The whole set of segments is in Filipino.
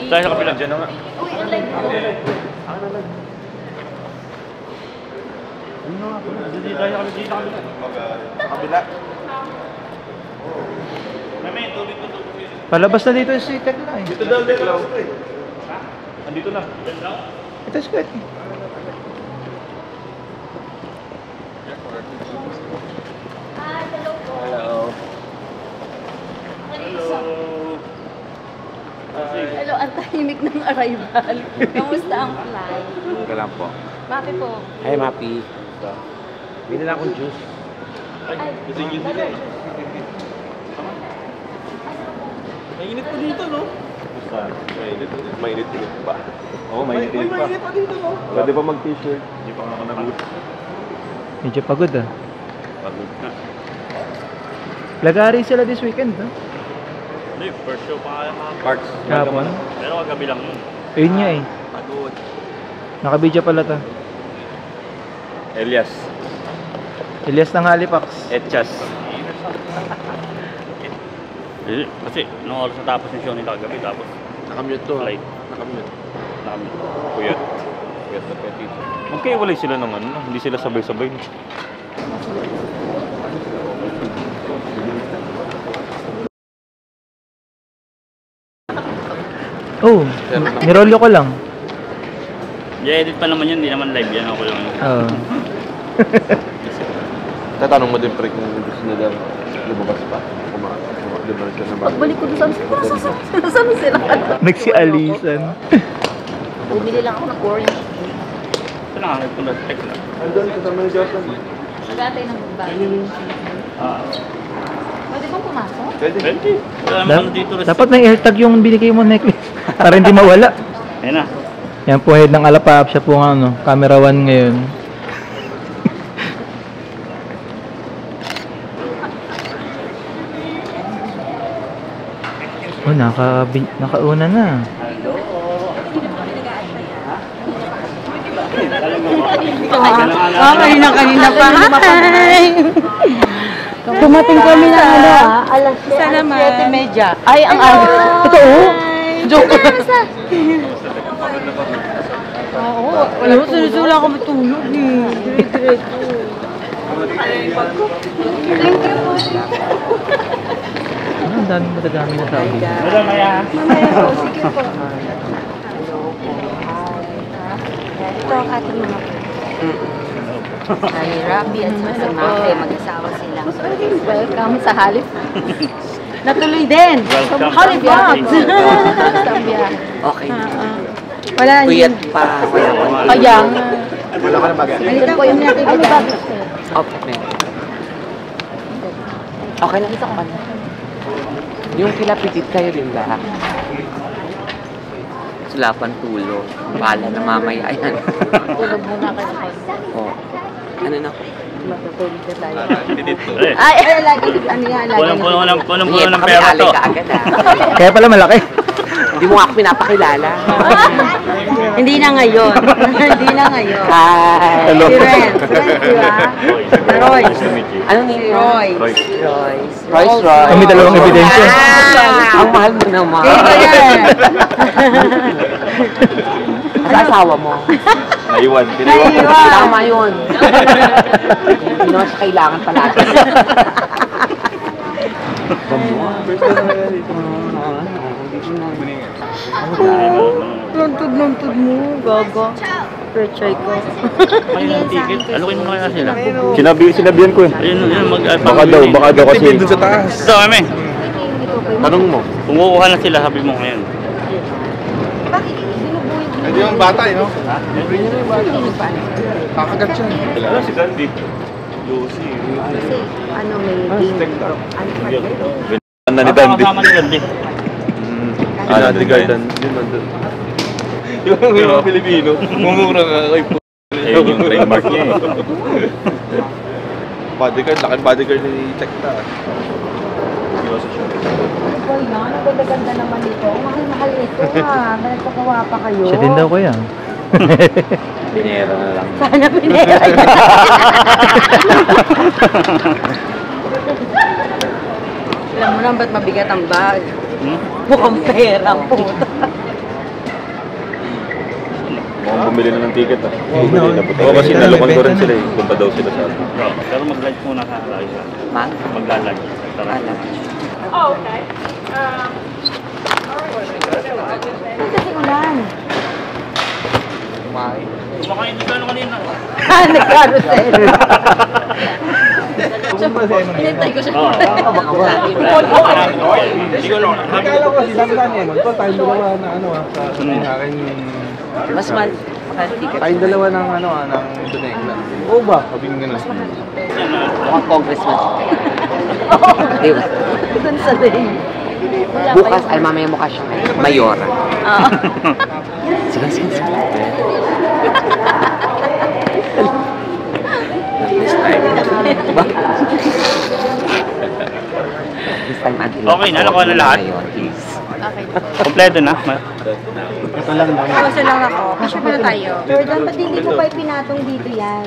Tayo sa kapila. Diyan na nga. Uy, online ko. Dito tayo kami dito. Kabila. Mami, tuloy to. Palabas na dito si Tekla eh. Dito daw, dito daw. Andito na. Ito si Tekla. Hi, hello po. Hello. Hello, ang tahimik ng arrival. Kamusta ang flight? Okay lang po. Mapi po. Hi, Mapi. Bili na akong juice. Ay, Gusto niyo dito. Mainit pa dito, no? Mainit pa. Oo, mainit pa. Mainit pa dito, no? Pwede pa mag-t-shirt. Hindi pa ako nagulat. Medyo pagod ah. Pagod na. Lagari sila this weekend ah. Hindi, first show pa kaya mga Parts. Kapon. Pero kagabi lang yun. Ayun nga eh. Pagod. Nakabidya pala to. Elias. Elias ng Halifax. Etchas. Kasi, nung oras na tapos yung show nila kagabi, tapos Nakamute to. Light. Nakamute. namin. Puyat. Puyat na puyat. Magkaiwalay sila ng ano, hindi sila sabay-sabay. Oh, nirolyo ko lang. I-edit pa naman yun, hindi naman live yan. Ako lang. Oo. Tatanong mo din pre kung gusto nila lumabas pa. Lumabas ka na ba? pagbalik ko doon, saan sila? Nagsialisan. Bumili lang ako ng orange. Ito na nga, nagpunta sa tech lang. Andun, kasama ni Jocelyn. Magatay ng bag. Pwede bang pumasok? Pwede. Pwede. Wala naman dito. Dapat may AirTag yung binigay mo necklace. Para hindi mawala. Ayun na. Yan po head ng Alapap. Siya po ang ano, camera 1 ngayon. Oh, nakauna na. Kanina pa. Hi! Dumating kami na ano, alas 7:30. Ay, ang totoo? Joke. Oo, wala mo sinusula ako matulog eh. Diretso. Thank you po. Ang daming madadami na tao dito. Mamaya. Mamaya po, sige po. Ito ang ating mga Ay, Rabi at si Mafe, mag-asawa sila. Welcome sa Halif. Natuloy din. Welcome. Halif Vlogs. Okay. Wala Puyat pa. Kaya Wala ka na bagay. Ganito po yung natin. Okay. Okay lang ito ka. Yung kilapitit kayo din ba? Sulapan tulo. Bahala na mamaya yan. Tulog muna kayo. Oh. Ano na? Matutulog na tayo. Dito. Ay, lagi. Ano yan? Punong-puno ng pera to. Kaya pala malaki. Hindi mo ako pinapakilala. Hindi na ngayon. Hindi na ngayon. Hi. Hello. Si Ren. Di ba? Roy. Ano ni Roy. Royce. Kami dalawang ebidensya. Ang mahal mo naman. Dito yan. Sa asawa mo. Naiwan. Tama yun. Hindi naman siya kailangan palagi. Luntod mo. Gaga. Prechay ko. Ayun ang ticket. Alukin mo kaya sila. Sinabihan ko eh. Ayun, Baka daw kasi. Doon sa taas. Ito, Ame. Tanong mo. Kung kukuha na sila, sabi mo ngayon. Bakit? Sinubuhay mo. Hindi yung bata eh, no? Ha? Kakagat siya. Ano si Gandhi? Lucy. Kasi ano may game. Ano Na ni Dandy. Kasama ni Gandhi. Dandy Garden. Yun nandun. Yung mga Pilipino, mumura nga kay po. Ayun yung trademark niya eh. Bodyguard, laking bodyguard ni Tekta. Boy, no? Nagaganda naman ito. Mahal-mahal ito ha. Nagpagawa pa kayo. Siya din daw kuya. Pinero na lang. Sana pinera yan. Alam mo na ba't mabigat ang bag? Mukhang pera po. bumili na ng ticket ah. no. Oo, kasi nalokon ko rin sila eh. Punta daw sila sa atin. Pero mag-lunch muna ka, Raisa. Magla-lunch. Tara. Kasi ulan. Kumakain na gano'n kanina. Nag-carousel. Pinintay ko siya. Hindi ko lang. Akala ko kasi sabi lang yan, ito tayong dalawa na ano sa akin Mas ticket. tayong dalawa ng ano ng Indonesia. Oo ba? Sabi nga gano'n. Mukhang congressman. Di ba? Doon sa day. Bukas ay mamaya mukha siyang mayor. Sige. This time. Diba? This time until Okay na, nakuha na lahat? Please. Okay. Kompleto na. Ito lang naman. Kasi lang ako. Kasi pa na tayo. Jordan, ba't hindi ko pa ipinatong dito yan?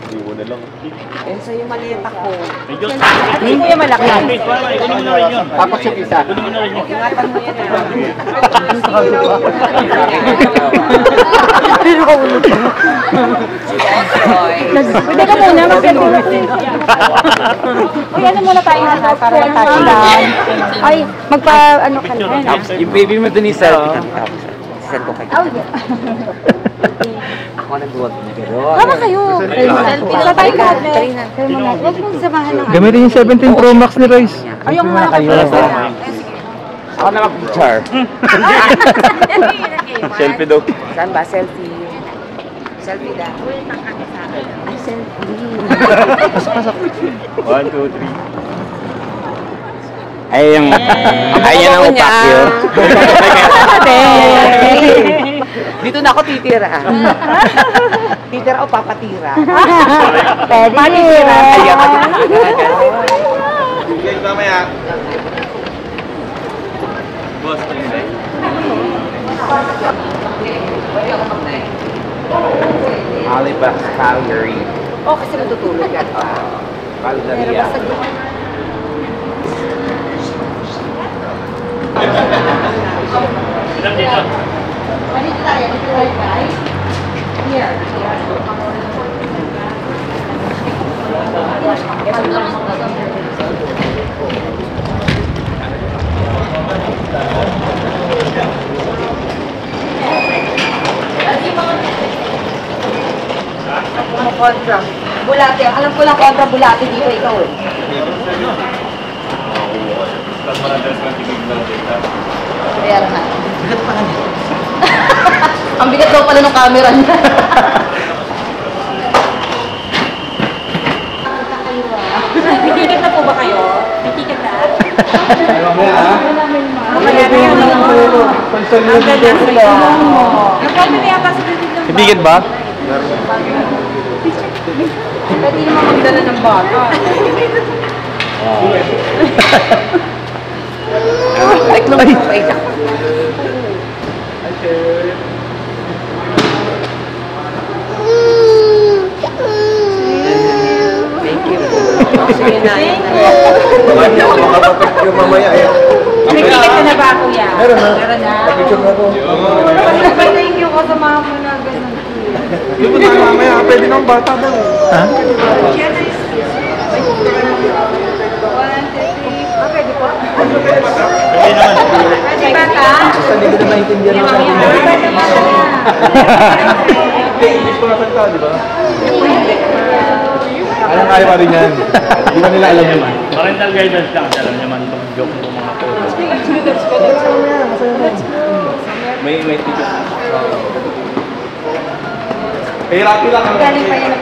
Hindi mo na lang. Yan sa'yo maleta ko. Medyo. Hindi ko yung malaki. Wait, kunin mo na rin yun. Tapos yung isa. Kunin mo na rin yun. Ingatan mo yan. Pwede ka muna mag-selfie. Uy, ano muna tayo na para tayo lang. Ay, ano ka na. Yung baby mo dun isa. Send ko kayo. Oh, yeah. Ako nagbuwag na gano'n. Tama kayo. Selfie na tayo ka. Huwag mong samahan ng Gamitin yung 17 Pro Max ni Royce. Ayong mga kayo. Ako na mag-picture. Selfie daw. Saan ba? Selfie. Selfie daw. Ay, selfie. 1, 2, 3. Ay, yung... Ayan ang upakyo. Dito na ako titira. Titira o papatira? Pwede. Ayan ka dito. Okay, mamaya. Alibas Calgary. Oh, kasi matutulog yan. Calgary. Ilan dito? Kontra. Bulate. Alam ko lang kontra bulate dito ikaw eh. Kaya nga. Bigat pa nga ang bigat daw pala ng camera niya. May ticket na po ba kayo? May ticket na? Mamaya ha? Mamaya na yun. Pansalyo dito sila. Nagpapili yata sa bibig ng Ibigit ba? Pwede naman magdala ng bata. Like no, wait. Thank you. Sige na. Makapapicture mamaya eh. May ticket ka na ba, kuya? Meron na. Meron na. Picture na ko. Thank you ko sa mga mo na ganun. Yung ba tayo mamaya? Pwede nang bata daw. Ha? Pwede po. Pwede naman. Pwede ba ka? Basta hindi ko na maintindihan ng sabi mo. Hindi, English ko nasalita, di ba? Kaya pa rin yan. Hindi ba nila alam yun? Parental guidance lang. Alam naman itong joke ng mga photo. May ticket. Hirapi lang. Galing pa yan.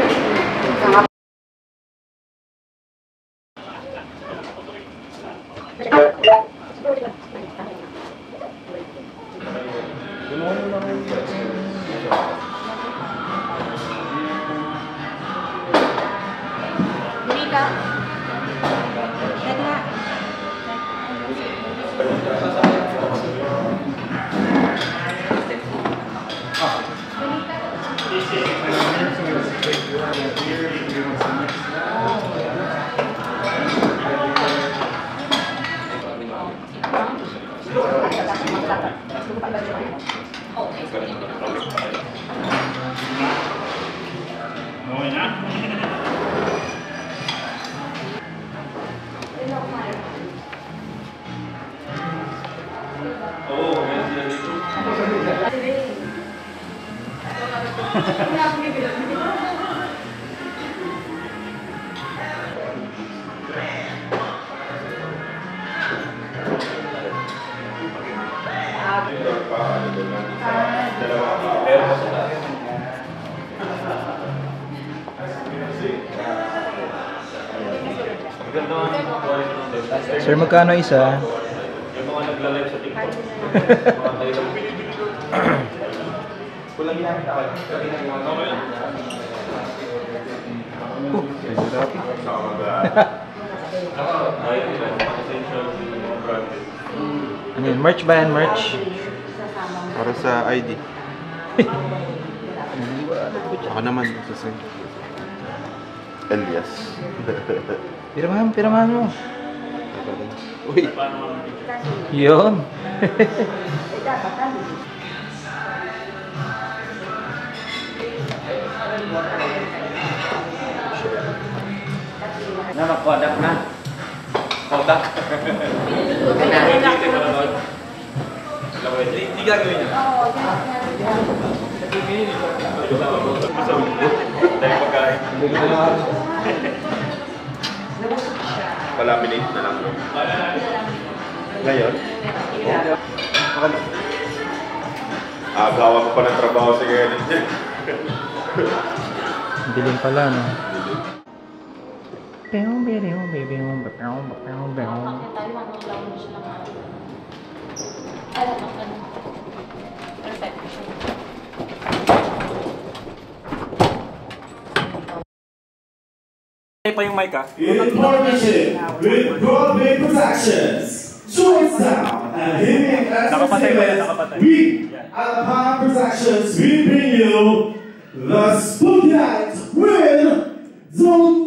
Mika. Teka. Okay na? Sir, magkano isa? Yung mga nagla-live sa TikTok. Kulang ginamit ako. Okay lang. Ano yun? Merch ba yan? Merch? Para sa ID. Ako naman, kasi Elias. Piramahan mo. Uy! Yun. Na, mag-kodak na. Kodak. Hindi gagawin niya. Dahil pagkain. Palaminate na lang. Ngayon? Agawa ko pa ng trabaho sa ganyan. Dilim pala, no? Pa yung mic ah. In partnership with Broadway Productions, Georgetown, and Himmy Entertainment, we at Power Productions, we bring you the Spotlight with Don't